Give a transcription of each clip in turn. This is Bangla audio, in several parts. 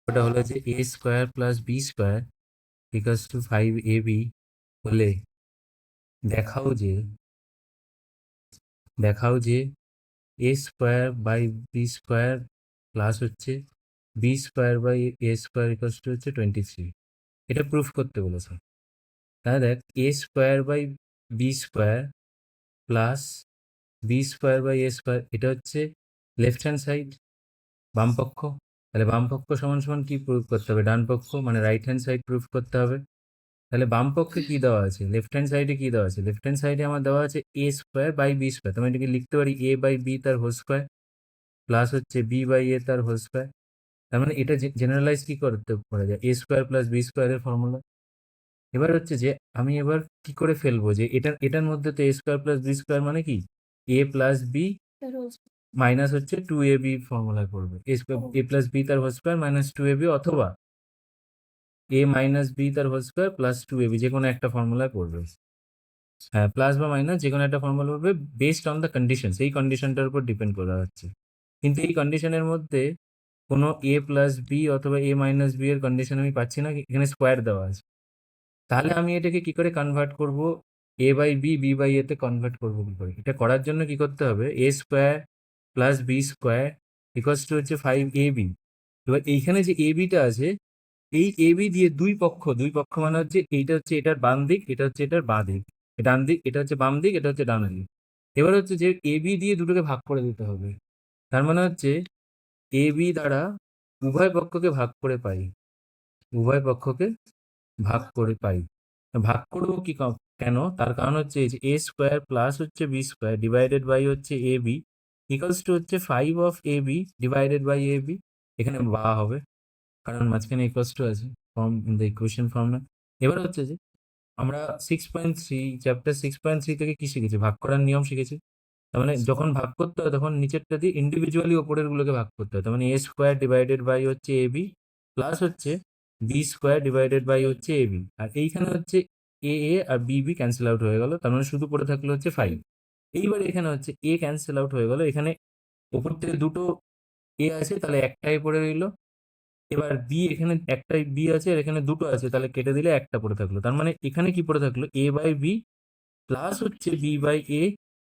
ওটা হলো যে a square plus b square equals to 5ab হলে দেখাও যে a square by b square plus হচ্ছে b square by a square equals to হচ্ছে 23। এটা প্রুফ করতে বলেছে। তাহলে দেখ a square by b square plus b square by a square, এটা হচ্ছে লেফট হ্যান্ড সাইড, বাম পক্ষ। তাহলে বাম পক্ষ সমান সমান কি প্রুফ করতে হবে? ডান পক্ষ, মানে রাইট হ্যান্ড সাইড প্রুফ করতে হবে। তাহলে বাম পক্ষে কি দেওয়া আছে? লেফট হ্যান্ড সাইডে কি দেওয়া আছে? লেফট হ্যান্ড সাইডে আমার দেওয়া আছে এ স্কোয়ার বাই বি স্কোয়ার। তো আমি এটাকে লিখতে পারি এ বাই বি তার হোল স্কোয়ার প্লাস হচ্ছে বি বাই এ তার হোল স্কোয়ার। তার মানে এটা জেনারেলাইজ কি করতে পারা যায়? এ স্কোয়ার প্লাস বি স্কোয়ারের ফর্মুলা। এবার হচ্ছে যে আমি এবার কি করে ফেলবো যে এটার মধ্যে তো এ স্কোয়ার প্লাস বি স্কোয়ার মানে কি এ প্লাস বি মাইনাস হচ্ছে 2ab ফর্মুলায় পড়বে। এ প্লাস বি তার হোল স্কোয়ার মাইনাস 2ab, অথবা এ মাইনাস বি তার হোল স্কোয়ার প্লাস 2ab, যে কোনো একটা ফর্মুলায় পড়বে। হ্যাঁ, প্লাস বা মাইনাস যে কোনো একটা ফর্মুলা পড়বে বেসড অন দ্য কন্ডিশন, সেই কন্ডিশনটার উপর ডিপেন্ড করা হচ্ছে। কিন্তু এই কন্ডিশনের মধ্যে কোনো এ প্লাস বি অথবা এ মাইনাস বি এর কন্ডিশন আমি পাচ্ছি না, এখানে স্কোয়ার দেওয়া আছে। তাহলে আমি এটাকে কি করে কনভার্ট করব? A by b, b by এতে কনভার্ট করবো কি করে? এটা করার জন্য কি করতে হবে? A square plus b square equals to হচ্ছে 5ab। এবার এইখানে যে এ বিটা আছে, এই এ বি দিয়ে দুই পক্ষ মানে হচ্ছে এইটা হচ্ছে এটার বাম দিক, এটা হচ্ছে এটার বাঁ দিক, ডান দিক, এটা হচ্ছে বাম দিক, এটা হচ্ছে ডান দিক। এবার হচ্ছে যে এ বি দিয়ে দুটোকে ভাগ করে দিতে হবে। তার মানে হচ্ছে এ বি দ্বারা উভয় পক্ষকে ভাগ করে পাই, উভয় পক্ষকে ভাগ করে পাই। ভাগ করবো কি কেন? তার কারণ হচ্ছে এই যে এ স্কোয়ার প্লাস হচ্ছে বি স্কোয়ার ডিভাইডেড বাই হচ্ছে এ বি ইকুয়ালস টু হচ্ছে 5 of a b divided by a b. এখানে বা হবে কারণ মাঝখানে ইকুয়ালস টু আছে, form in the equation form না। এবার হচ্ছে যে আমরা 6.3 চ্যাপ্টার 6.3 থেকে কি শিখেছি? ভাগ করার নিয়ম শিখেছি। তার মানে যখন ভাগ করতে হয় তখন নিচেরটা দিয়ে ইন্ডিভিজুয়ালি ওপরের গুলোকে ভাগ করতে হয়। তার মানে এ স্কোয়ার ডিভাইডেড বাই হচ্ছে এ বি প্লাস হচ্ছে বি স্কোয়ার ডিভাইডেড বাই হচ্ছে এ বি, আর এইখানে হচ্ছে এ এ আর বি বি ক্যান্সেল আউট হয়ে গেল, তার মানে শুধু পড়ে থাকলো হচ্ছে 5। এইবার এখানে হচ্ছে এ ক্যান্সেল আউট হয়ে গেল, এখানে ওপর থেকে দুটো এ আছে তাহলে একটাই পড়ে রইলো। এবার বি, এখানে একটাই বি আছে আর এখানে দুটো আছে, তাহলে কেটে দিলে একটা পড়ে থাকলো। তার মানে এখানে কি পড়ে থাকলো? এ বাই বি প্লাস হচ্ছে b by a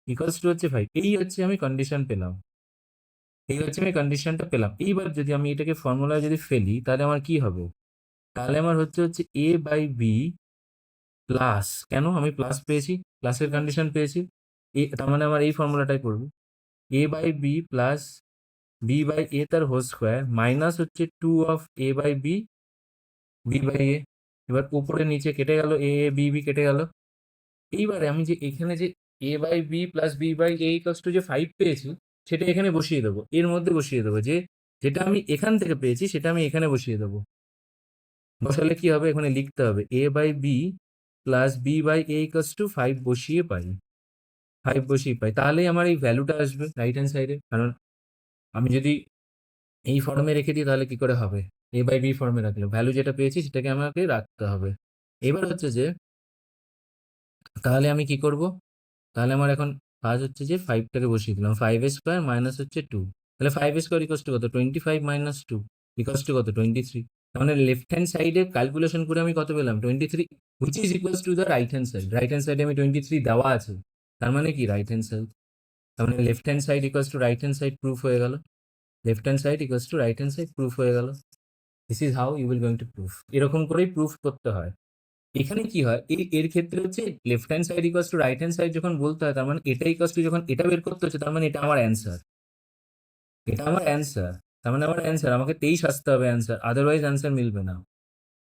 equals to হচ্ছে 5। এই হচ্ছে আমি কন্ডিশন পেলাম, এই হচ্ছে আমি কন্ডিশনটা পেলাম। এইবার যদি আমি এটাকে ফর্মুলায় যদি ফেলি তাহলে আমার কি হবে? তাহলে আমার হচ্ছে এ বাই বি প্লাস, কেন আমি প্লাস পেয়েছি? প্লাসের কন্ডিশন পেয়েছি, তার মানে আমার এই ফর্মুলাটাই পড়বে। A by b plus b by a তার হোল স্কোয়ার মাইনাস হচ্ছে 2 of a by b, b by a. এবার উপরে নিচে কেটে গেল, এ এ বি বি কেটে গেল। এইবারে আমি যে এখানে যে a by b plus b by a equals to যে 5 পেয়েছি, সেটা এখানে বসিয়ে দেবো, এর মধ্যে বসিয়ে দেবো। যেটা আমি এখান থেকে পেয়েছি সেটা আমি এখানে বসিয়ে দেবো। বসালে কি হবে? এখানে লিখতে হবে a by b plus b by a equals to 5 বসিয়ে পাই, 5 বসিয়ে পাই। তাহলেই আমার এই ভ্যালুটা আসবে রাইট হ্যান্ড সাইডে। কারণ আমি যদি এই ফর্মে রেখে দিই তাহলে কি করে হবে? এ বাই বি ফর্মে রাখলে ভ্যালু যেটা পেয়েছি সেটাকে আমাকে রাখতে হবে। এবার হচ্ছে যে তাহলে আমি কি করব? তাহলে আমার এখন কাজ হচ্ছে যে 5টাকে বসিয়ে দিলাম, 5 স্কোয়ার মাইনাস হচ্ছে 2। তাহলে 5 স্কোয়ার ইকোয়াস টু কত? 25 মাইনাস 2 ইকোয়াস টু কত? 23। তার মানে লেফট হ্যান্ড সাইডে ক্যালকুলেশন করে আমি কত পেলাম? 23, which is equals to the right hand side. Right hand সাইডে আমি 23 দেওয়া আছে, তার মানে কি রাইট হ্যান্ড সাইড। তার মানে left hand side equals to right hand side proof হয়ে গেল। Left hand side equals to right hand side proof হয়ে গেল। This is how you will going to proof. এরকম করেই প্রুফ করতে হয়। এখানে কি হয়, এর ক্ষেত্রে হচ্ছে left hand side equals to right hand side যখন বলতে হয়, তার মানে এটা ইকুয়ালস টু যখন এটা বের করতে হচ্ছে, তার মানে এটা আমার অ্যান্সার, এটা আমার অ্যান্সার। তার মানে আমার অ্যান্সার, আমাকে 23 আসতে হবে অ্যান্সার, আদারওয়াইজ অ্যান্সার মিলবে না।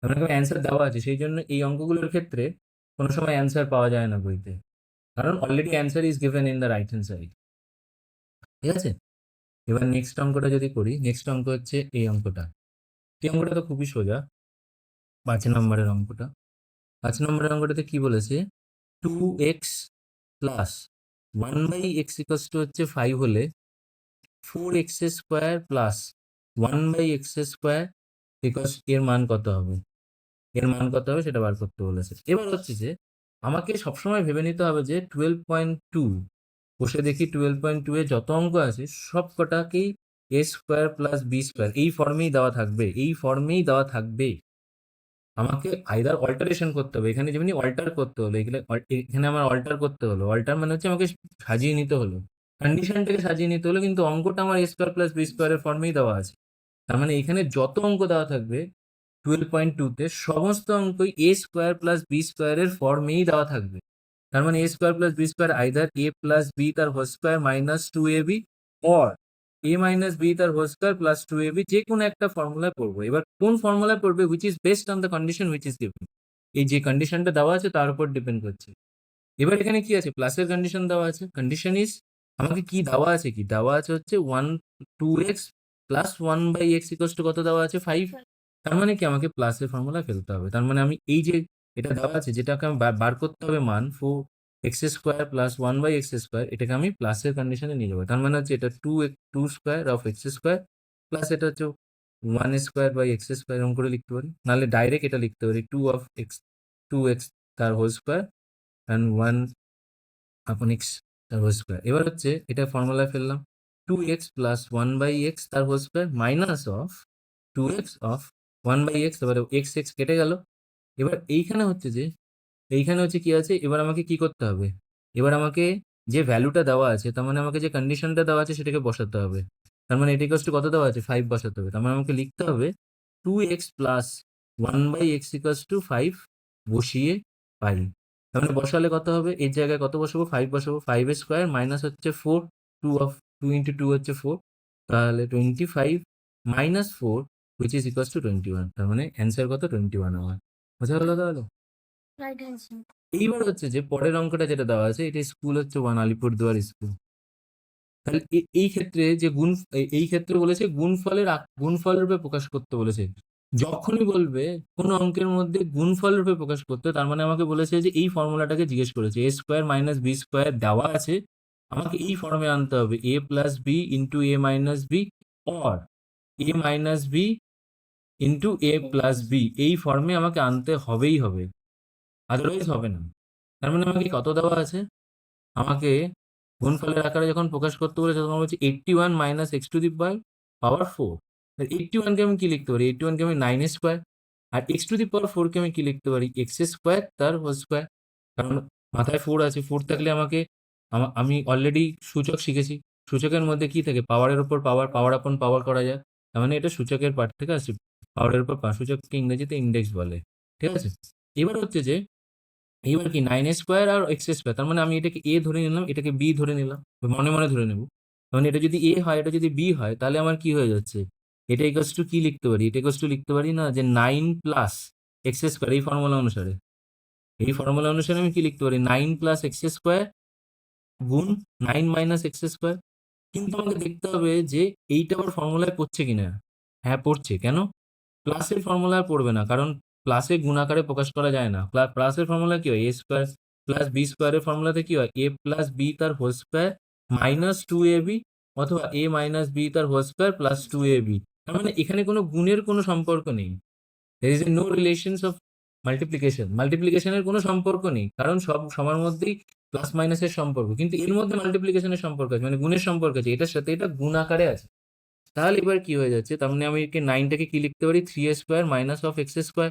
আপনাকে অ্যান্সার দেওয়া আছে, সেই জন্য এই অঙ্কগুলোর ক্ষেত্রে কোনো সময় অ্যান্সার পাওয়া যায় না বইতে, কারণ already answer is given in the right hand side. ঠিক আছে, এবার নেক্সট অঙ্কটা যদি করি, নেক্সট অঙ্ক হচ্ছে এই অঙ্কটা। এই অঙ্কটা তো খুবই সোজা, 5 নম্বরের অঙ্কটা। 5 নম্বরের অঙ্কটাতে কি বলেছে? 2x plus 1/x equals to হচ্ছে 5 হলে 4x square plus 1/x square equals, এর মান কত হবে? এর মান কত হবে সেটা বার করতে বলেছে। এবার হচ্ছে যে আমাকে সবসময় ভেবে নিতে হবে যে 12.2, বসে দেখি 12.2 এ যত অঙ্ক আছে সব কটাকেই এ স্কোয়ার প্লাস বি স্কোয়ার এই ফর্মেই দেওয়া থাকবে, এই ফর্মেই দেওয়া থাকবে। আমাকে আইদার অল্টারেশন করতে হবে, এখানে যেমনি অল্টার করতে হলো, এখানে আমার অল্টার করতে হলো। অল্টার মানে হচ্ছে আমাকে সাজিয়ে নিতে হলো, কন্ডিশনটাকে সাজিয়ে নিতে হলো, কিন্তু অঙ্কটা আমার এ স্কোয়ার প্লাস বি স্কোয়ারের ফর্মেই দেওয়া আছে। তার মানে এখানে যত অঙ্ক দেওয়া থাকবে 12.2 তে সমস্ত অঙ্কই এ স্কোয়ার প্লাস বি স্কোয়ারের ফর্মেই দেওয়া থাকবে। তার মানে a square plus b square either a plus b তার whole square minus 2ab or a minus b তার হোল স্কোয়ার প্লাস 2ab, যে কোনো একটা ফর্মুলায় পড়বো। এবার কোন ফর্মুলায় পড়বে which is best on the condition which is given, এই যে কন্ডিশনটা দেওয়া আছে তার উপর ডিপেন্ড করছে। এবার এখানে কি আছে, প্লাসের কন্ডিশন দেওয়া আছে। কন্ডিশন ইজ আমাকে কি দেওয়া আছে, কি দেওয়া আছে হচ্ছে 2x plus 1/x equals to কত দেওয়া আছে 5। তার মানে কি আমাকে প্লাসের ফর্মুলা ফেলতে হবে। তার মানে আমি এই যে এটা দেওয়া আছে যেটাকে আমি বার করতে হবে মান 4x square plus 1/x square, এটাকে আমি প্লাসের কন্ডিশনে নিয়ে যাবো। তার মানে হচ্ছে এটা 2 square of x square plus এটা হচ্ছে 1 স্কোয়ার বাই এক্স স্কোয়ার, এরকম করে লিখতে পারি। নাহলে ডাইরেক্ট এটা লিখতে পারি 2x তার হোল স্কোয়ার অ্যান্ড 1 আপন এক্স তার হোল স্কোয়ার। এবার হচ্ছে এটা ফর্মুলায় ফেললাম 2x প্লাস 1/x তার whole square minus of 2x of 1/x, এবারে এক্স এক্স কেটে গেল। এবার এইখানে হচ্ছে কি আছে, এবার আমাকে কি করতে হবে, এবার আমাকে যে ভ্যালুটা দেওয়া আছে, তার মানে আমাকে যে কন্ডিশনটা দেওয়া আছে সেটাকে বসাতে হবে। তার মানে এটা ইকুয়ালস টু কত দেওয়া আছে 5 বসাতে হবে। তার মানে আমাকে লিখতে হবে 2x plus 1/x equals to 5 বসিয়ে পাই। তার মানে বসালে কত হবে, এর জায়গায় কত বসাবো 5 বসাবো, 5 স্কোয়ার মাইনাস হচ্ছে 4, 2 ইন্টু 2 হচ্ছে 4, তাহলে 25 minus 4 which is equals to 21। তার মানে অ্যান্সার কত 21 আমার। বোঝা গেল তাহলে? Right answer. এইবার হচ্ছে যে পরের অঙ্কটা যেটা দেওয়া আছে, এটা স্কুল হচ্ছে 1 আলিপুরদুয়ার স্কুল। তাহলে এই ক্ষেত্রে যে এই ক্ষেত্রে বলেছে গুণফল রূপে প্রকাশ করতে বলেছে। যখনই বলবে কোন অঙ্কের মধ্যে গুণফল রূপে প্রকাশ করতে, তার মানে আমাকে বলেছে যে এই ফর্মুলাটাকে জিজ্ঞেস করেছে, a square minus b square দেওয়া আছে, আমাকে এই ফর্মে আনতে হবে a plus b into a minus b or a minus b into a plus b, এই ফর্মে আমাকে আনতে হবেই হবে, আদারওয়াইজ হবে না। তার মানে আমাকে কত দেওয়া আছে, আমাকে গুণফলের আকারে যখন প্রকাশ করতে বলেছে তখন বলছে 81 minus x to the power 4। 81 কে আমি কি লিখতে পারি, 81 কে আমি 9 স্কোয়ার, আর এক্স টু দি পাওয়ার 4 কে আমি কি লিখতে পারি, এক্স স্কোয়ার তার হোল স্কোয়ার। কারণ মাথায় 4 আছে, 4 থাকলে আমাকে আমি অলরেডি সূচক শিখেছি, সূচকের মধ্যে কি থাকে, পাওয়ারের উপর পাওয়ার, পাওয়ার আপন পাওয়ার করা যায়। তার মানে এটা সূচকের পার্ট থেকে আসছে, পাওয়ারের উপর সূচককে ইংরেজিতে ইন্ডেক্স বলে। ঠিক আছে, এবার হচ্ছে যে এইবার কি 9 স্কোয়ার আর এক্স স্কোয়ার, তার মানে আমি এটাকে এ ধরে নিলাম, এটাকে বি ধরে নিলাম, মনে মনে ধরে নেব। মানে এটা যদি এ হয়, এটা যদি বি হয়, তাহলে আমার কি হয়ে যাচ্ছে, এটা ইকুয়ালস টু কি লিখতে পারি, এটা ইকুয়ালস টু লিখতে পারি না যে 9 প্লাস এক্স স্কোয়ার, এই ফর্মুলা অনুসারে, আমি কি লিখতে পারি 9 প্লাস এক্স স্কোয়ার গুণ 9 মাইনাস এক্স স্কোয়ার। কিন্তু আমাকে দেখতে হবে যে এইটা আবার ফর্মুলায় পড়ছে কিনা। হ্যাঁ পড়ছে, কেন, প্লাসের ফর্মুলায় পড়বে না, কারণ প্লাসে গুণাকারে প্রকাশ করা যায় না। প্লাসের ফর্মুলা কি হয়, এ স্কোয়ার প্লাস বি স্কোয়ারের ফর্মুলাতে কি হয়, এ প্লাস বি তার হোল স্কোয়ার মাইনাস 2ab, অথবা এ মাইনাস বি তার হোল স্কোয়ার প্লাস 2ab। তার মানে এখানে কোনো গুণের কোনো সম্পর্ক নেই, there is no relations of মাল্টিপ্লিকেশনের কোনো সম্পর্ক নেই, কারণ সব সবার মধ্যেই প্লাস মাইনাসের সম্পর্ক, কিন্তু এর মধ্যে মাল্টিপ্লিকেশনের সম্পর্ক আছে, মানে গুণের সম্পর্ক আছে, এটার সাথে এটা গুণ আকারে আছে। তাহলে এবার কি হয়ে যাচ্ছে, তার মানে আমি একে 9টাকে কি লিখতে পারি 3a square minus of x square.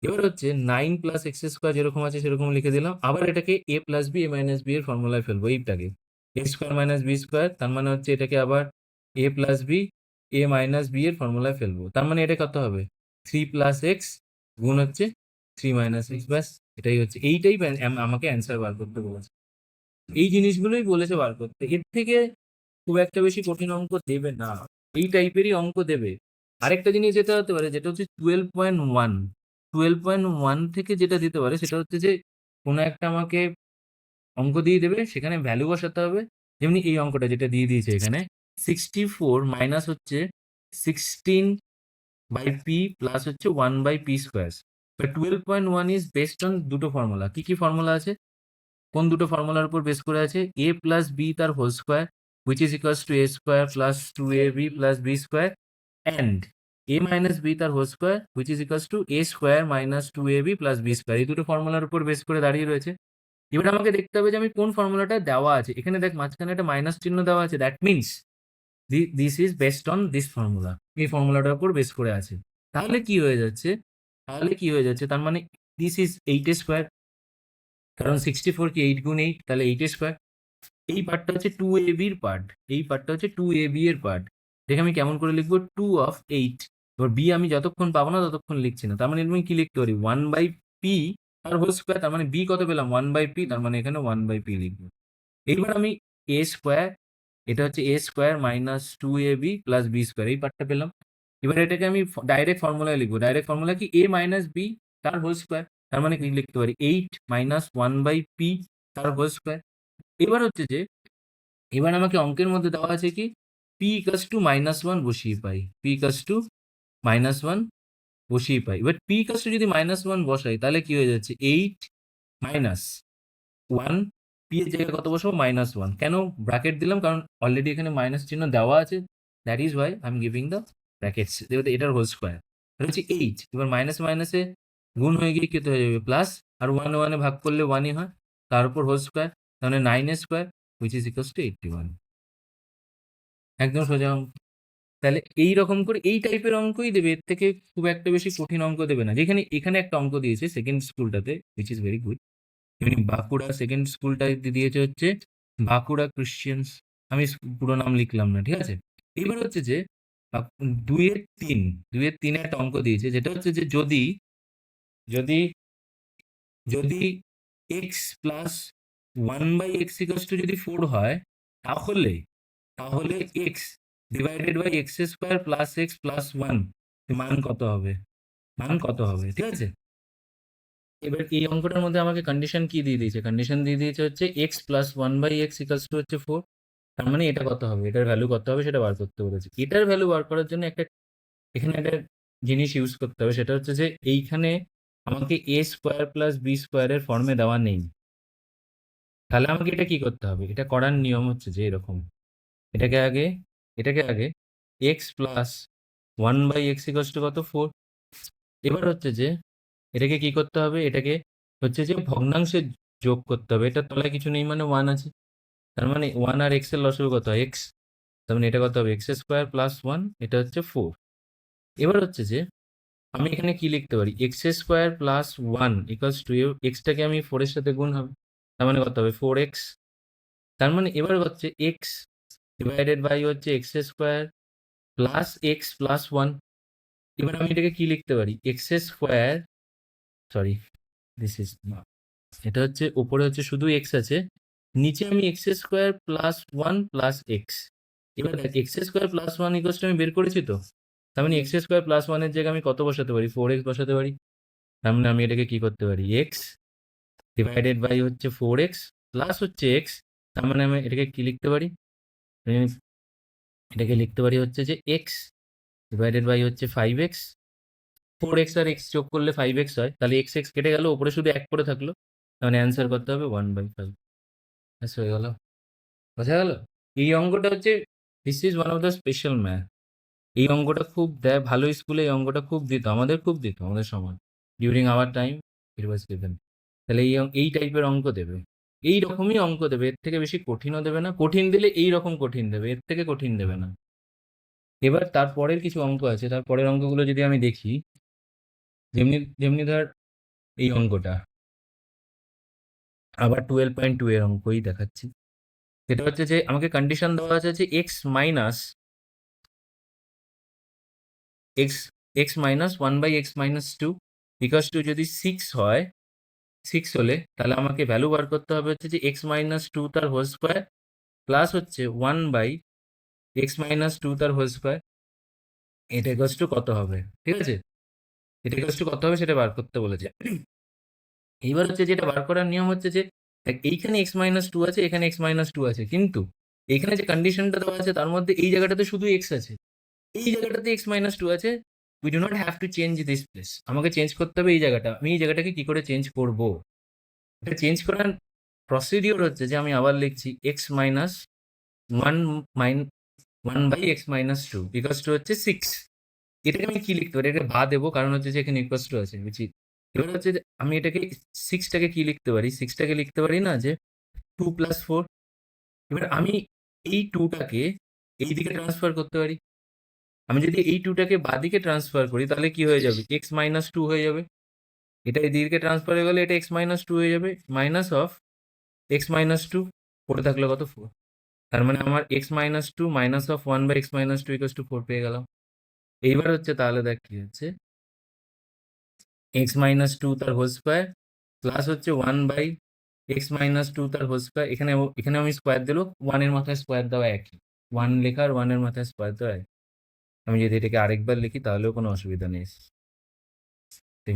এবার হচ্ছে 9 প্লাস এক্স স্কোয়ার যেরকম আছে সেরকম লিখে দিলাম, আবার এটাকে এ plus B A minus B এর ফর্মুলায় ফেলবো, এইটাকে এ স্কোয়ার মাইনাস বি স্কোয়ার, তার মানে হচ্ছে এটাকে আবার এ plus B A minus B এর ফর্মুলায় ফেলবো। তার মানে এটা কত হবে 3 প্লাস এক্স গুণ হচ্ছে 3 মাইনাস এক্স, ব্যাস এটাই হচ্ছে, এইটাই আমাকে অ্যান্সার বার করতে বলেছে। এই জিনিসগুলোই বলেছে বার করতে, এর থেকে খুব একটা বেশি কঠিন অঙ্ক দেবে না, এই টাইপেরই অঙ্ক দেবে। আরেকটা জিনিস যেটা হতে পারে, যেটা হচ্ছে 12.1 থেকে যেটা দিতে পারে সেটা হচ্ছে যে কোনো একটা আমাকে অঙ্ক দিয়ে দেবে, সেখানে ভ্যালু বসাতে হবে। যেমনি এই অঙ্কটা যেটা দিয়ে দিয়েছে এখানে 64 মাইনাস হচ্ছে 16 বাই পি প্লাস হচ্ছে 1 by p square. 12.1 is based on দুটো ফর্মুলা, কি কি ফর্মুলা আছে, কোন দুটো ফর্মুলার উপর বেস করে আছে, এ প্লাস বি তার whole square which is equals to a square plus 2ab plus b square and a minus b তার whole square which is equals to a square minus 2ab plus b square, এই দুটো ফর্মুলার উপর বেস করে দাঁড়িয়ে রয়েছে। এবার আমাকে দেখতে হবে যে আমি কোন ফর্মুলাটা দেওয়া আছে, এখানে দেখ মাঝখানে একটা মাইনাস চিহ্ন দেওয়া আছে, that means this is based on this formula, এই ফর্মুলাটার উপর বেস করে আছে। তাহলে কি হয়ে যাচ্ছে, তার মানে দিস ইজ 8 স্কোয়ার, কারণ 64 কি 8 গুণ 8, তাহলে 8 স্কোয়ার। এই পার্টটা হচ্ছে 2ab এর পার্ট, এই পার্টটা হচ্ছে 2ab এর পার্ট, দেখে আমি কেমন করে লিখবো 2 of 8। এবার বি আমি যতক্ষণ পাবো না ততক্ষণ লিখছি না, তার মানে আমি কি লিখতে পারি 1/p তার হোল স্কোয়ার, তার মানে বি কত পেলাম 1/p, তার মানে এখানে 1/p লিখবো। এইবার আমি এ স্কোয়ার, এটা হচ্ছে a square minus 2ab plus b square, এই পার্টটা পেলাম। এবার এটাকে আমি ডাইরেক্ট ফর্মুলায় লিখবো, ডাইরেক্ট ফর্মুলা কি a মাইনাস বি তার হোল স্কোয়ার, তার মানে কি লিখতে পারি 8 মাইনাস 1/p তার হোল স্কোয়ার। এবার হচ্ছে যে এবার আমাকে অঙ্কের মধ্যে দেওয়া আছে কি p ইকাস টু -1 বসিয়ে পাই, p ইকাস টু -1 বসিয়ে পাই। এবার p ইকাস টু যদি -1 বসাই তাহলে কি হয়ে যাচ্ছে 8 মাইনাস 1, p এর জায়গায় কত বসাবো -1। কেন ব্র্যাকেট দিলাম, কারণ অলরেডি এখানে মাইনাস চিহ্ন দেওয়া আছে, that is Y I am giving the brackets. এটার হোল স্কোয়ার এটা হচ্ছে 8, এবার মাইনাস মাইনাসে গুণ হয়ে গিয়ে কত হয়ে যাবে প্লাস, আর 1 1 এ ভাগ করলে 1ই হয়, তার উপর হোল স্কোয়ার, তাহলে 9 square which is equals to 81। একদম সোজা অঙ্ক। তাহলে এই রকম করে এই টাইপের অঙ্কই দেবে, এর থেকে খুব একটা বেশি কঠিন অঙ্ক দেবে না। যেখানে এখানে একটা অঙ্ক দিয়েছে সেকেন্ড স্কুলটাতে হুইচ ইজ ভেরি গুড, এমনি বাঁকুড়া সেকেন্ড স্কুলটা দিয়েছে হচ্ছে বাঁকুড়া ক্রিশ্চিয়ানস, আমি পুরো নাম লিখলাম না, ঠিক আছে। এবার হচ্ছে যে 2-এর 3 একটা অঙ্ক দিয়েছে, যেটা হচ্ছে যে যদি যদি যদি x plus 1/x equals to যদি 4 হয়, তাহলে তাহলে x divided by x square plus x plus 1 মান কত হবে, ঠিক আছে। এবার এই অঙ্কটার মধ্যে আমাকে কন্ডিশন কি দিয়ে দিয়েছে, কন্ডিশন দিয়ে দিয়েছে হচ্ছে x plus 1/x equals to হচ্ছে 4, তার মানে এটা কত হবে, এটার ভ্যালু কত হবে সেটা বার করতে বলেছে। এটার ভ্যালু বার করার জন্য এখানে একটা জিনিস ইউজ করতে হবে, সেটা হচ্ছে যে এইখানে আমাকে এ স্কোয়ার প্লাস বি স্কোয়ারের ফর্মে দেওয়া নেই। তাহলে আমাকে এটা কি করতে হবে, এটা করার নিয়ম হচ্ছে যে এরকম, এটাকে আগে x plus 1/x equals to কত 4। এবার হচ্ছে যে এটাকে কি করতে হবে, এটাকে হচ্ছে যে ভগ্নাংশে যোগ করতে হবে, এটার তলায় কিছু নেই মানে 1 আছে, তার মানে 1 আর এক্স এর লসাগু কত হয় এক্স, তার মানে এটা কত হবে এক্স স্কোয়ার প্লাস 1, এটা হচ্ছে 4। এবার হচ্ছে যে আমি এখানে কি লিখতে পারি x square plus 1 equals to, এক্সটাকে আমি 4 এর সাথে গুণ হবে, তার মানে কত হবে 4x। তার মানে এবার হচ্ছে এক্স ডিভাইডেড বাই হচ্ছে x square plus x plus 1। এবার আমি এটাকে কি লিখতে পারি x square, sorry this is, এটা হচ্ছে উপরে হচ্ছে শুধু এক্স আছে, নিচে আমি x square plus 1 plus x. এবার দেখ এক্স স্কোয়ার প্লাস 1 ইকুয়ালস আমি বের করেছি তো, তার মানে এক্স স্কোয়ার প্লাস 1 এর জায়গায় আমি কত বসাতে পারি 4x বসাতে পারি। তার মানে আমি এটাকে কি করতে পারি এক্স ডিভাইডেড বাই হচ্ছে 4x প্লাস হচ্ছে এক্স, তার মানে আমি এটাকে কি লিখতে পারি, আমি এটাকে লিখতে পারি হচ্ছে যে এক্স ডিভাইডেড বাই হচ্ছে 5x, 4x আর x যোগ করলে 5x হয়, তাহলে x x কেটে গেল, উপরে শুধু 1 করে থাকলো, মানে অ্যান্সার করতে হবে 1/5। ব্যাস হয়ে গেল, বোঝা গেল। এই অঙ্কটা হচ্ছে this is one of the special math. এই অঙ্কটা খুব দেয়, ভালো স্কুলে এই অঙ্কটা খুব দিত, আমাদের সময় during our time it was given. তাহলে এই টাইপের অঙ্ক দেবে, এই রকমই অঙ্ক দেবে, এর থেকে বেশি কঠিনও দেবে না, কঠিন দিলে এই রকম কঠিন দেবে, এর থেকে কঠিন দেবে না। এবার তারপরের কিছু অঙ্ক আছে, তারপরের অঙ্কগুলো যদি আমি দেখি, যেমনি যেমনি ধর এই অঙ্কটা আবার 12.2 এর অঙ্কই দেখাচ্ছি। সেটা হচ্ছে যে আমাকে কন্ডিশন দেওয়া আছে যে x minus 1/x-2 equals to যদি 6 হয়, 6 হলে তাহলে আমাকে ভ্যালু বার করতে হবে হচ্ছে যে x-2 তার হোল স্কোয়ার প্লাস হচ্ছে 1/x-2 তার হোল স্কোয়ার, এটা ইকুয়ালস টু কত হবে, ঠিক আছে। এটা ইকুয়ালস টু কত হবে সেটা বার করতে বলেছে। এইবার হচ্ছে যেটা বার করার নিয়ম হচ্ছে যে দেখ, এইখানে x-2 আছে, এখানে x-2 আছে, কিন্তু এখানে যে কন্ডিশনটা দেওয়া আছে তার মধ্যে এই জায়গাটাতে শুধু x আছে, এই জায়গাটাতে x-2 আছে, we do not have to change this place, আমাকে চেঞ্জ করতে হবে এই জায়গাটা। আমি এই জায়গাটাকে কি করে চেঞ্জ করব, এটা চেঞ্জ করার প্রসিডিওর হচ্ছে যে আমি আবার লিখছি x-1/x-2 ইকুয়ালস টু হচ্ছে 6। এটাকে আমি কি লিখতে পারি, এটাকে ভা দেবো, কারণ হচ্ছে যে এখানে ইকুয়ালস টু আছে বুঝছি। এবার হচ্ছে যে আমি এটাকে 6টাকে কি লিখতে পারি, 6টাকে লিখতে পারি না যে 2 + 4। এবার আমি এই 2টাকে এই দিকে ট্রান্সফার করতে পারি। আমি যদি এই 2টাকে বাঁদিকে ট্রান্সফার করি তাহলে কি হয়ে যাবে? x মাইনাস 2 হয়ে যাবে। এটা এদিকে ট্রান্সফার হয়ে গেলে এটা x মাইনাস 2 হয়ে যাবে। মাইনাস অফ x মাইনাস 2 পড়ে থাকলো কত? 4। তার মানে আমার x minus 2 minus of 1 by x minus 2 equals to 4 পেয়ে গেলাম। এইবার হচ্ছে তাহলে দেখ কি হচ্ছে, x মাইনাস 2 তার হোল স্কোয়ার প্লাস হচ্ছে 1 বাই x মাইনাস 2 তার হোল স্কোয়ার। এখানে আমি স্কোয়ার দিলেও 1 এর মাথায় স্কোয়ার দেওয়া একই। 1 লেখা আর 1 এর মাথায় স্কোয়ার দেওয়া একই। আমি যদি এটাকে আরেকবার লিখি তাহলেও কোনো অসুবিধা নেই।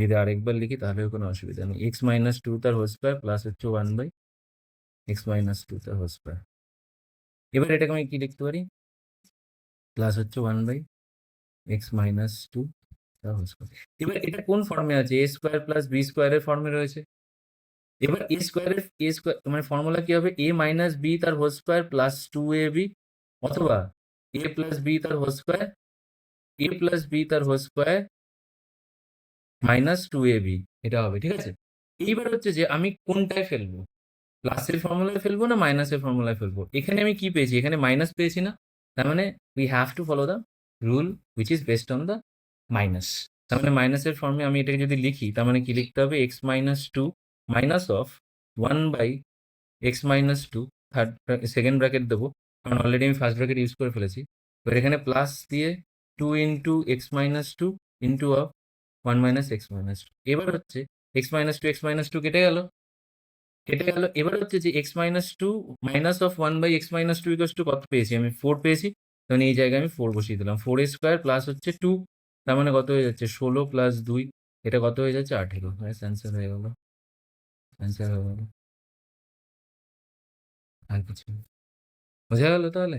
যদি আরেকবার লিখি তাহলেও কোনো অসুবিধা নেই। x মাইনাস 2 তার হোল স্কোয়ার প্লাস হচ্ছে 1 বাই x মাইনাস 2 তার হোল স্কোয়ার। এবার এটাকে আমি কি লিখতে পারি? প্লাস হচ্ছে 1 বাই x মাইনাস 2 তার হোল স্কোয়ার। এবার এটা কোন ফর্মে আছে? a স্কোয়ার প্লাস b স্কোয়ারের ফর্মে রয়েছে। এবার a স্কোয়ারের মানে ফর্মুলা কি হবে? a মাইনাস b তার হোল স্কোয়ার প্লাস 2ab অথবা a প্লাস b তার whole square a plus b তার হোল স্কোয়ার মাইনাস 2ab এটা হবে, ঠিক আছে? এইবার হচ্ছে যে আমি কোনটায় ফেলবো? প্লাসের ফর্মুলায় ফেলবো না মাইনাসের ফর্মুলায় ফেলবো? এখানে আমি কি পেয়েছি? এখানে মাইনাস পেয়েছি না? তার মানে we have to follow the rule which is based on the minus. তার মানে মাইনাসের ফর্মে আমি এটাকে যদি লিখি তার মানে কি লিখতে হবে? x minus 2 minus of 1 by x minus 2 second bracket দেবো, কারণ অলরেডি আমি ফার্স্ট ব্র্যাকেট ইউজ করে ফেলেছি। এবার এখানে প্লাস দিয়ে 2 into x minus 2 into of 1 minus x minus 2। এবার হচ্ছে x মাইনাস 2 x মাইনাস 2 কেটে গেল। এবার হচ্ছে যে x minus 2 minus of 1 by x minus 2 equals to কত পেয়েছি? আমি 4 পেয়েছি। তখন এই জায়গায় আমি 4 বসিয়ে দিলাম। 4 এর স্কোয়ার প্লাস হচ্ছে 2, তার মানে কত হয়ে যাচ্ছে? 16 প্লাস 2, এটা কত হয়ে যাচ্ছে? 18। অ্যান্সার হয়ে গেল। অ্যান্সার হয়ে গেল। আর কিছু না। বোঝা গেল তাহলে?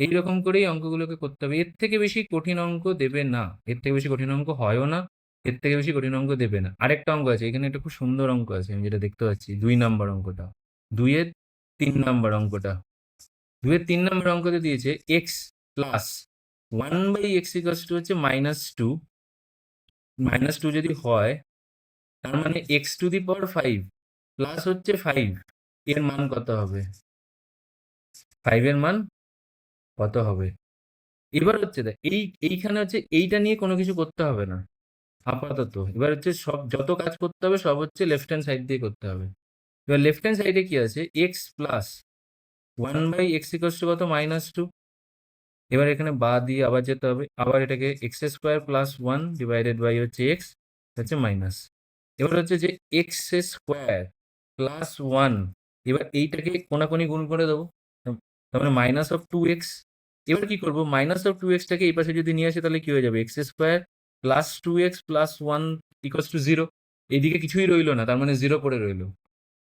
এইরকম করেই অঙ্কগুলোকে করতে হবে। এর থেকে বেশি কঠিন অঙ্ক দেবে না। এর থেকে বেশি কঠিন অঙ্ক হয়ও না। এর থেকে বেশি কঠিন অঙ্ক দেবে না। আরেকটা অঙ্ক আছে, এখানে একটা খুব সুন্দর অঙ্ক আছে, আমি যেটা দেখতে পাচ্ছি 2 নাম্বার অঙ্কটা। 2 এর 3 নাম্বার অঙ্কটা। 2 এর 3 নাম্বার অঙ্কতে দিয়েছে x plus 1 by x equals to হচ্ছে মাইনাস 2। মাইনাস 2 যদি হয় তার মানে x to the power 5 plus হচ্ছে 5 এর মান কত হবে? 5 এর মান কত হবে? এবার হচ্ছে দেখ এইখানে হচ্ছে এইটা নিয়ে কোনো কিছু করতে হবে না আপাতত। এবার হচ্ছে সব যত কাজ করতে হবে সব হচ্ছে লেফট হ্যান্ড সাইড দিয়ে করতে হবে। এবার লেফট হ্যান্ড সাইডে কি আছে? X plus 1 by x equals to কত? মাইনাস 2। এবার এখানে বা দিয়ে আবার যেতে হবে, আবার এটাকে x square plus 1 divided by হচ্ছে এক্স হচ্ছে মাইনাস। এবার হচ্ছে যে এক্স স্কোয়ার প্লাস 1, এবার এইটাকে কোনাকুনি গুণ করে দেবো, তার মানে মাইনাস অফ 2x। এবার কি করবো? মাইনাস অফ 2x-টাকে এই পাশে যদি নিয়ে আসি তাহলে কি হয়ে যাবে? X square plus 2x plus 1 equals two 0। এইদিকে কিছুই রইলো না, তার মানে 0 পড়ে রইলো।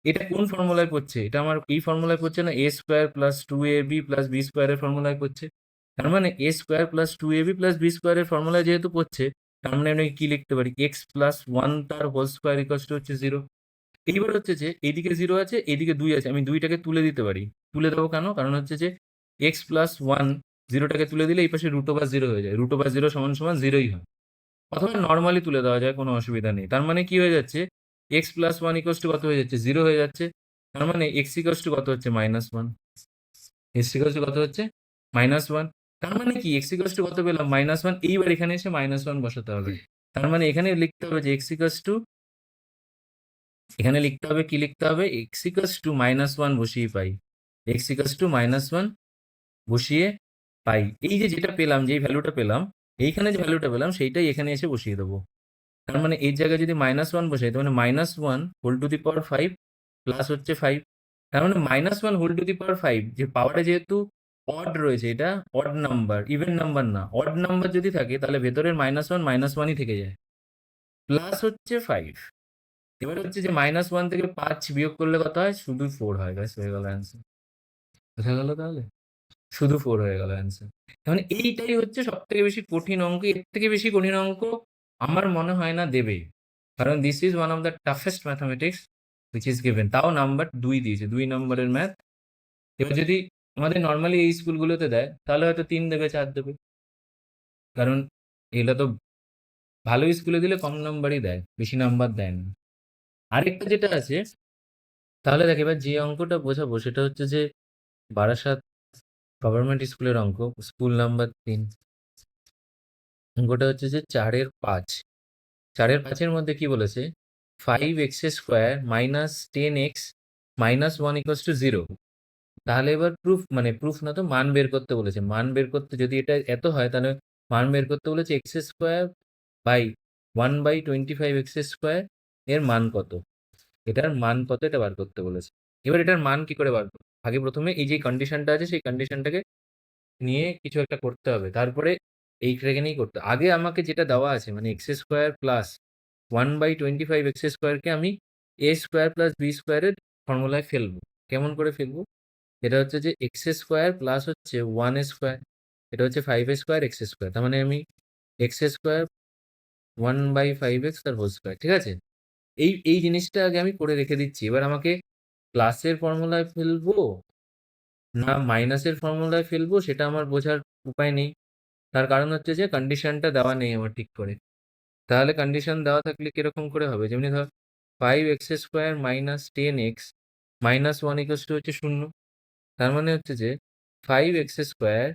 এটা কোন ফর্মুলায় পড়ছে? এটা আমার এই ফর্মুলায় পড়ছে না, a square plus 2ab plus b স্কোয়ারের ফর্মুলায় পড়ছে। তার মানে a square plus 2ab plus b স্কোয়ারের ফর্মুলায় যেহেতু পড়ছে, তার মানে আমি কি লিখতে পারি? x প্লাস 1 তার হোল স্কোয়ার ইকুয়ালস টু হচ্ছে 0। এইবার হচ্ছে যে এইদিকে 0 আছে, এইদিকে 2 আছে, আমি 2টাকে তুলে দিতে পারি। তুলে দেবো কেন? কারণ হচ্ছে যে x প্লাস 1 0টাকে তুলে দিলে এই পাশে রুট ওভার 0 হয়ে যায়। রুট ওভার 0 সমান সমান 0ই হয়। অথবা নর্মালি তুলে দেওয়া যায়, কোনো অসুবিধা নেই। তার মানে কি হয়ে যাচ্ছে? x প্লাস 1 ইকুয়ালস টু কত হয়ে যাচ্ছে? 0 হয়ে যাচ্ছে। তার মানে x ইকুয়ালস টু কত হচ্ছে? মাইনাস 1। x ইকুয়ালস টু কত হচ্ছে? মাইনাস 1। তার মানে কি x ইকুয়ালস টু কত পেলাম? মাইনাস 1। এইবার এখানে এসে মাইনাস 1 বসাতে হবে। তার মানে এখানে লিখতে হবে যে x ইকুয়ালস টু, এখানে লিখতে হবে কি লিখতে হবে? x ইকুয়ালস টু মাইনাস 1 বসিয়ে পাই। x ইকুয়ালস টু মাইনাস 1 বসিয়ে পাই। এই যে যেটা পেলাম, যেই ভ্যালুটা পেলাম, এইখানে যে ভ্যালুটা পেলাম সেইটাই এখানে এসে বসিয়ে দেবো। তার মানে এই জায়গায় যদি মাইনাস 1 বসাই তার মানে minus 1 whole to the power 5 plus হচ্ছে 5। তার মানে minus 1 whole to the power 5, যে পাওয়ারে যেহেতু অড রয়েছে, এটা অড নাম্বার, ইভেন নাম্বার না। অড নাম্বার যদি থাকে তাহলে ভেতরের মাইনাস 1 থেকে যায়, প্লাস হচ্ছে 5। এবার হচ্ছে যে মাইনাস 1 থেকে 5 বিয়োগ করলে কত হয়? শুধু 4 হয়। ব্যাস হয়ে গেল অ্যান্সার। বোঝা গেল তাহলে? শুধু 4 হয়ে গেল অ্যান্সার। মানে এইটাই হচ্ছে সব থেকে বেশি কঠিন অঙ্ক। এর থেকে বেশি কঠিন অঙ্ক আমার মনে হয় না দেবে, কারণ this is one of the toughest mathematics which is given. তাও নাম্বার 2 দিয়েছে, 2 নম্বরের ম্যাথ। এবার যদি আমাদের নর্মালি এই স্কুলগুলোতে দেয় তাহলে হয়তো 3 দেবে, 4 দেবে, কারণ এগুলো তো ভালো স্কুলে দিলে কম নাম্বারই দেয়, বেশি নাম্বার দেয় না। আরেকটা যেটা আছে, তাহলে দেখ এবার যে অঙ্কটা বোঝাবো সেটা হচ্ছে যে বারাসাত গভর্নমেন্ট স্কুলের অঙ্ক, স্কুল নাম্বার 3। অঙ্কটা হচ্ছে যে 4/5। 4/5 মধ্যে কি বলেছে? 5x² minus 10x minus 1 equals two 0। তাহলে এবার প্রুফ না তো, মান বের করতে বলেছে। মান বের করতে, যদি এটা এত হয় তাহলে মান বের করতে বলেছে x² বাই 1/25x² এর মান কত, এটার মান কত এটা বার করতে বলেছে। এবার এটার মান কি করে বার করবো? আগে প্রথমে এই যে কন্ডিশনটা আছে সেই কন্ডিশনটাকে নিয়ে কিছু একটা করতে হবে, তারপরে এইটাকে নিয়েই করতে আগে আমাকে যেটা দেওয়া আছে মানে x² প্লাস 1/25x²কে আমি a² প্লাস b² এর ফর্মুলায় ফেলবো। কেমন করে ফেলবো? এটা হচ্ছে যে x² প্লাস হচ্ছে 1a², এটা হচ্ছে 5a² x², তার মানে আমি x² 1/5x তার হোল স্কোয়ার। ঠিক আছে, এই এই জিনিসটা আগে আমি করে রেখে দিচ্ছি। এবার আমাকে প্লাসের ফর্মুলায় ফেলবো না মাইনাসের ফর্মুলায় ফেলবো সেটা আমার বোঝার উপায় নেই। তার কারণ হচ্ছে যে কন্ডিশনটা দেওয়া নেই আমার ঠিক করে। তাহলে কন্ডিশন দেওয়া থাকলে কিরকম করে হবে? যেমনি ধর 5x² minus 10x minus 1 equals to হচ্ছে 0। তার মানে হচ্ছে যে 5x²,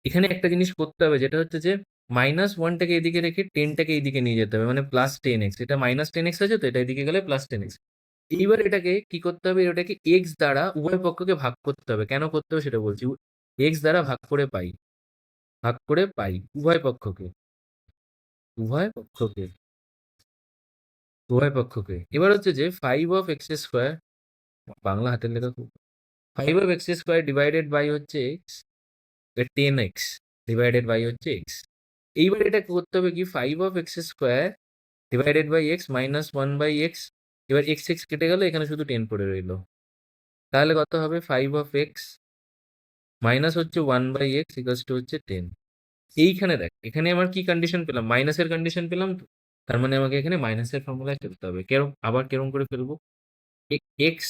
এখানে একটা জিনিস করতে হবে যেটা হচ্ছে যে -1টাকে এদিকে রেখে 10টাকে এইদিকে নিয়ে যেতে হবে, মানে প্লাস 10x। এটা -10x আছে তো এটা এদিকে গেলে প্লাস 10x। এইবার এটাকে কি করতে হবে? এটাকে x দ্বারা উভয় পক্ষকে ভাগ করতে হবে। কেন করতে হবে সেটা বলছি। x দ্বারা ভাগ করে পাই উভয় পক্ষকে, উভয় পক্ষকে উভয় পক্ষকে। এবার হচ্ছে যে 5x², বাংলা হাতের লেখা খুব, 5x² ডিভাইডেড বাই হচ্ছে x, 10x ডিভাইডেড বাই হচ্ছে x। এইবার এটা করতে হবে কি, 5x² divided by x minus 1/x। এবার x কেটে গেল, এখানে শুধু 10 পড়ে রইল। তাহলে কত হবে? 5x মাইনাস হচ্ছে 1/x ইকুয়ালস টু হচ্ছে 10। এইখানে দেখ, এখানে আমার কি কন্ডিশন পেলাম? মাইনাসের কন্ডিশন পেলাম তো। তার মানে আমাকে এখানে মাইনাসের ফর্মুলায় ফেলতে হবে। কেরম করে ফেলবো? এক্স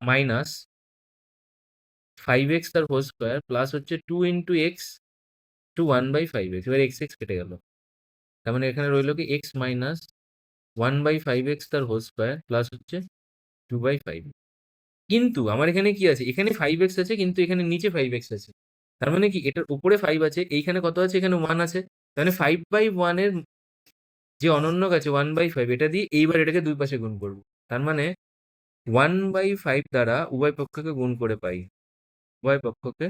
মাইনাস 5x তার হোল স্কোয়ার প্লাস হচ্ছে 2 ইন্টু এক্স টু 1/5x। এবার x কেটে গেল, তার মানে এখানে রইল কি x মাইনাস 1/5x তার হোল স্কোয়ার প্লাস হচ্ছে 2/5। কিন্তু আমার এখানে কি আছে? এখানে 5x আছে কিন্তু এখানে নিচে 5x আছে। তার মানে কি এটার উপরে 5 আছে, এইখানে কত আছে? এখানে 1 আছে। তার মানে 5/1 এর যে অনন্যক আছে 1/5, এটা দিয়ে এইবার এটাকে দুই পাশে গুণ করব। তার মানে 1/5 দ্বারা উভয় পক্ষকে গুণ করে পাই, উভয় পক্ষকে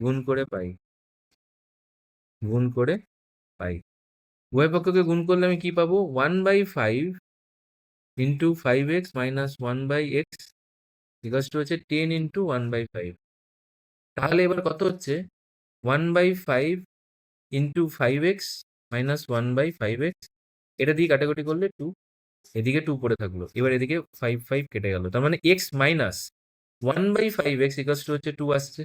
গুণ করে পাই, গুণ করে পাই। উভয় পক্ষকে গুণ করলে আমি কি পাবো? 1/5 into 5x minus 1/x equals to হচ্ছে 10 ইন্টু 1/5। তাহলে এবার কত হচ্ছে? 1/5 ইন্টু 5x মাইনাস 1/5x, এটা দিয়ে কাটাকুটি করলে 2, এদিকে 2 পড়ে থাকলো। এবার এদিকে 5 কেটে গেল। তার মানে x minus 1/5x equals to হচ্ছে 2 আসছে।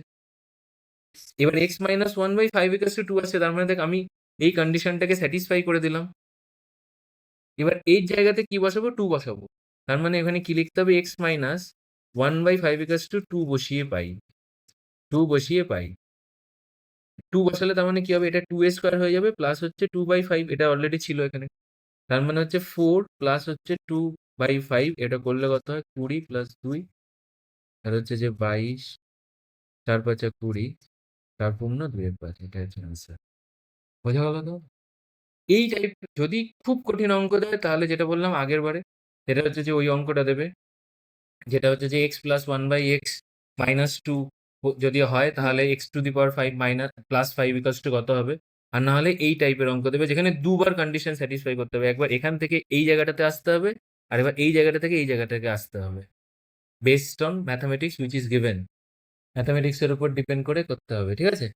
এবার x মাইনাস 1/5 ইকুয়ালস টু 2 আসছে, তার মানে দেখ আমি এই কন্ডিশনটাকে স্যাটিসফাই করে দিলাম। এবার এর জায়গাতে কি বসাবো? 2 বসাবো। তার মানে এখানে কি লিখতে হবে? x মাইনাস 1/5 ইকুয়ালস টু 2 বসিয়ে পাই, 2 বসিয়ে পাই। 2 বসালে তার মানে কি হবে? এটা 2a² হয়ে যাবে প্লাস হচ্ছে 2/5, এটা অলরেডি ছিল এখানে। তার মানে হচ্ছে 4 প্লাস হচ্ছে 2/5, এটা করলে কত হয়? 20 প্লাস 2 আর হচ্ছে যে 22, 4 5 20, 4 পূর্ণ 2 এর 5, এটা হচ্ছে আনসার। বোঝা গেল তো? এই টাইপ যদি খুব কঠিন অঙ্ক দেয় তাহলে যেটা বললাম আগের বারে, সেটা হচ্ছে যে ওই অঙ্কটা দেবে, যেটা হচ্ছে যে x প্লাস 1/x মাইনাস 2 যদি হয় তাহলে x⁵ minus plus 5 equals to কত হবে? আর না হলে এই টাইপের অঙ্ক দেবে যেখানে দুবার কন্ডিশন স্যাটিসফাই করতে হবে। একবার এখান থেকে এই জায়গাটাতে আসতে হবে, আর এবার এই জায়গাটা থেকে এই জায়গাটাকে আসতে হবে। Based on mathematics which is given, ম্যাথামেটিক্সের উপর ডিপেন্ড করে করতে হবে। ঠিক আছে,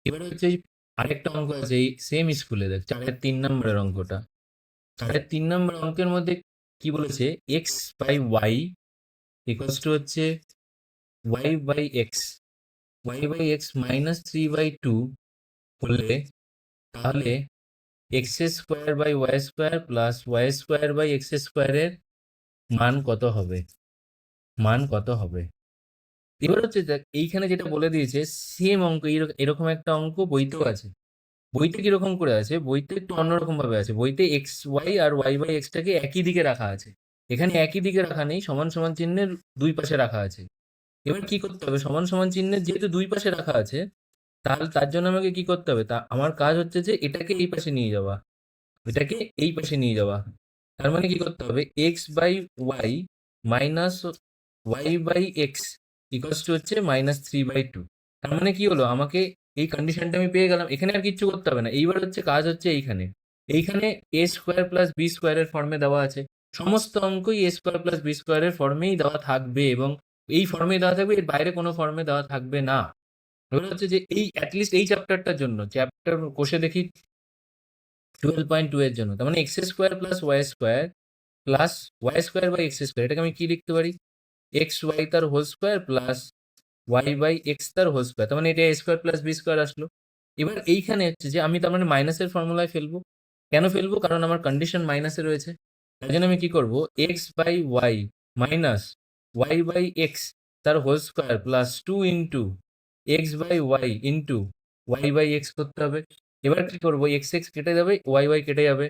এবারে হচ্ছে এই আরেকটা অঙ্ক আছে এই সেম স্কুলে, দেখ 4-3 নম্বরের অঙ্কটা। 3 নম্বর অঙ্কের মধ্যে কি বলেছে? X by y equals to হচ্ছে y/x মাইনাস 3/2 করলে তাহলে x² by y² plus y² by x² এর মান কত হবে? মান কত হবে? এবার হচ্ছে দেখ এইখানে যেটা বলে দিয়েছে সেম অঙ্ক, এরকম একটা অঙ্ক বইতেও আছে। বইতে কিরকম করে আছে? বইতে একটু অন্যরকম ভাবে আছে। বইতে xy আর y/x টাকে একই দিকে রাখা আছে। এখানে একই দিকে রাখা নেই, সমান সমান চিহ্নের দুই পাশে রাখা আছে। এবার কি করতে হবে, সমান সমান চিহ্নের যেহেতু দুই পাশে রাখা আছে, তাহলে তার জন্য আমাকে কি করতে হবে, তা আমার কাজ হচ্ছে যে এটাকে এই পাশে নিয়ে যাওয়া, এটাকে এই পাশে নিয়ে যাওয়া। তার মানে কি করতে হবে, x by y minus y by x equals to হচ্ছে -3/2। তার মানে কি হলো, আমাকে এই কন্ডিশনটা আমি পেয়ে গেলাম, এখানে আর কিচ্ছু করতে হবে না। এইবার হচ্ছে কাজ হচ্ছে এইখানে, এইখানে এ স্কোয়ার প্লাস বি স্কোয়ারের ফর্মে দেওয়া আছে, সমস্ত অঙ্কই এ স্কোয়ার প্লাস বি স্কোয়ারের ফর্মেই দেওয়া থাকবে, এবং এই ফর্মেই দেওয়া থাকবে, এর বাইরে কোনো ফর্মে দেওয়া থাকবে না। এবার হচ্ছে যে এই অ্যাটলিস্ট এই চ্যাপ্টারটার জন্য, চ্যাপ্টার কোষে দেখি 12.2 এর জন্য, তার মানে x square plus y square by x square, এটাকে আমি কি লিখতে পারি, এক্স ওয়াই তার whole square plus y by x তার হোল স্কোয়ার, তার মানে এটা a square plus b square আসলো। এবার এইখানে হচ্ছে যে আমি তার মানে মাইনাসের ফর্মুলায় ফেলবো। কেন ফেলবো, কারণ আমার কন্ডিশন মাইনাসে রয়েছে। তাই জন্য আমি কি করব, x by y minus y by x তার whole square plus 2 into x by y into y by x করতে হবে। এবার কি করবো, এক্স এক্স কেটে যাবে, ওয়াই ওয়াই কেটে যাবে।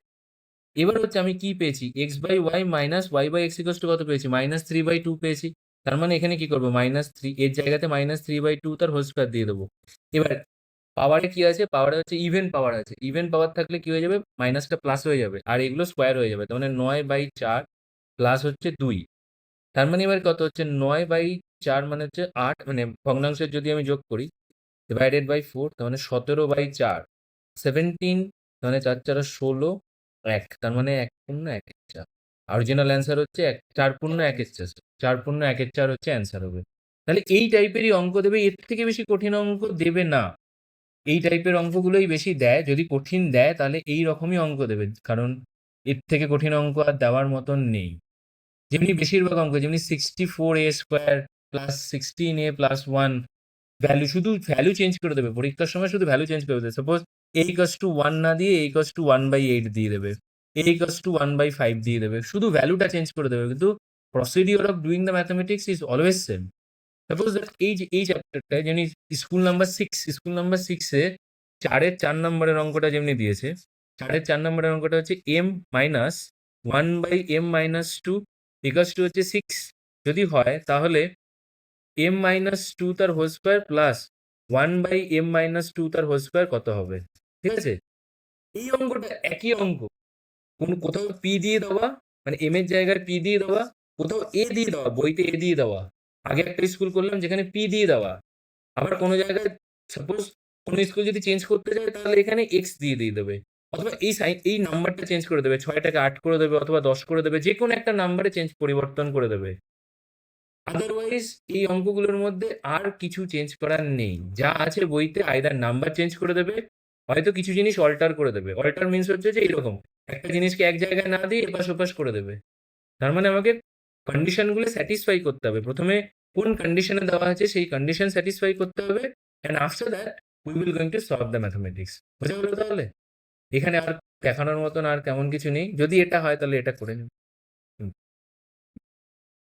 এবার হচ্ছে আমি কি পেয়েছি, x by y minus y by x equals to কত পেয়েছি, -3/2 পেয়েছি। তার মানে এখানে কি করবো, -3 এর জায়গাতে -3/2 তার হোল স্কোয়ার দিয়ে দেবো। এবার পাওয়ারে কি আছে, পাওয়ারে হচ্ছে ইভেন পাওয়ার আছে, ইভেন পাওয়ার থাকলে কি হয়ে যাবে, মাইনাসটা প্লাস হয়ে যাবে, আর এগুলো স্কোয়ার হয়ে যাবে। তার মানে 9/4 প্লাস হচ্ছে 2। তার মানে এবার কত হচ্ছে, 9/4 মানে হচ্ছে 8, মানে ভগ্নাংশের যদি আমি যোগ করি, ডিভাইডেড বাই 4, তার মানে 17/4, 17, তার মানে 4×4 = 16, 1, তার মানে 1×1 অরিজিনাল অ্যান্সার হচ্ছে 4×1 4×1 হচ্ছে অ্যান্সার হবে। তাহলে এই টাইপেরই অঙ্ক দেবে, এর থেকে বেশি কঠিন অঙ্ক দেবে না। এই টাইপের অঙ্কগুলোই বেশি দেয়, যদি কঠিন দেয় তাহলে এই রকমই অঙ্ক দেবে, কারণ এর থেকে কঠিন অঙ্ক আর দেওয়ার মতন নেই। যেমনি বেশিরভাগ অঙ্ক, যেমনি 64a² plus 16a plus 1, value শুধু ভ্যালু চেঞ্জ করে দেবে পরীক্ষার সময়, শুধু ভ্যালু চেঞ্জ করে দেবে। সাপোজ a = 1 না দিয়ে a = 1/8 দিয়ে দেবে, a = 1/5 দিয়ে দেবে, শুধু ভ্যালুটা চেঞ্জ করে দেবে, কিন্তু procedure of doing the mathematics is always same. Suppose that এই চ্যাপ্টারটায় যেমনি স্কুল নাম্বার 6 এ 4-এর 4 নম্বরের অঙ্কটা যেমনি দিয়েছে, 4-এর 4 নম্বরের অঙ্কটা হচ্ছে m-1/m-2 = হচ্ছে 6 যদি হয়, তাহলে m-2 তার হোল স্কোয়ার প্লাস 1/m-2 তার হোল স্কোয়ার কত হবে, ঠিক আছে? এই অঙ্কটা একই অঙ্ক, কোথাও পি দিয়ে দেওয়া, মানে এম এর জায়গায় পি দিয়ে দেওয়া, কোথাও এ দিয়ে দেওয়া, বইতে এ দিয়ে দেওয়া। আগে একটা স্কুল করলাম যেখানে পি দিয়ে দেওয়া, আবার কোনো জায়গায় সাপোজ কোনো স্কুল যদি চেঞ্জ করতে চায় তাহলে এখানে এক্স দিয়ে দেবে, অথবা এই নাম্বারটা চেঞ্জ করে দেবে, 6টাকে 8 করে দেবে, অথবা 10 করে দেবে, যে কোনো একটা নাম্বারে পরিবর্তন করে দেবে। আদারওয়াইজ এই অঙ্কগুলোর মধ্যে আর কিছু চেঞ্জ করার নেই, যা আছে বইতে আইদার নাম্বার চেঞ্জ করে দেবে, হয়তো কিছু জিনিস অল্টার করে দেবে। অল্টার মিন্স হচ্ছে যে এরকম একটা জিনিসকে এক জায়গায় না দিয়ে এপাশ ওপাশ করে দেবে। তার মানে আমাকে কন্ডিশনগুলো স্যাটিসফাই করতে হবে, প্রথমে কোন কন্ডিশনে দেওয়া আছে সেই কন্ডিশন স্যাটিসফাই করতে হবে, and after that we will going to solve the mathematics. বোঝা গেল তাহলে? এখানে আর দেখানোর মতন আর তেমন কিছু নেই, যদি এটা হয় তাহলে এটা করে নিন।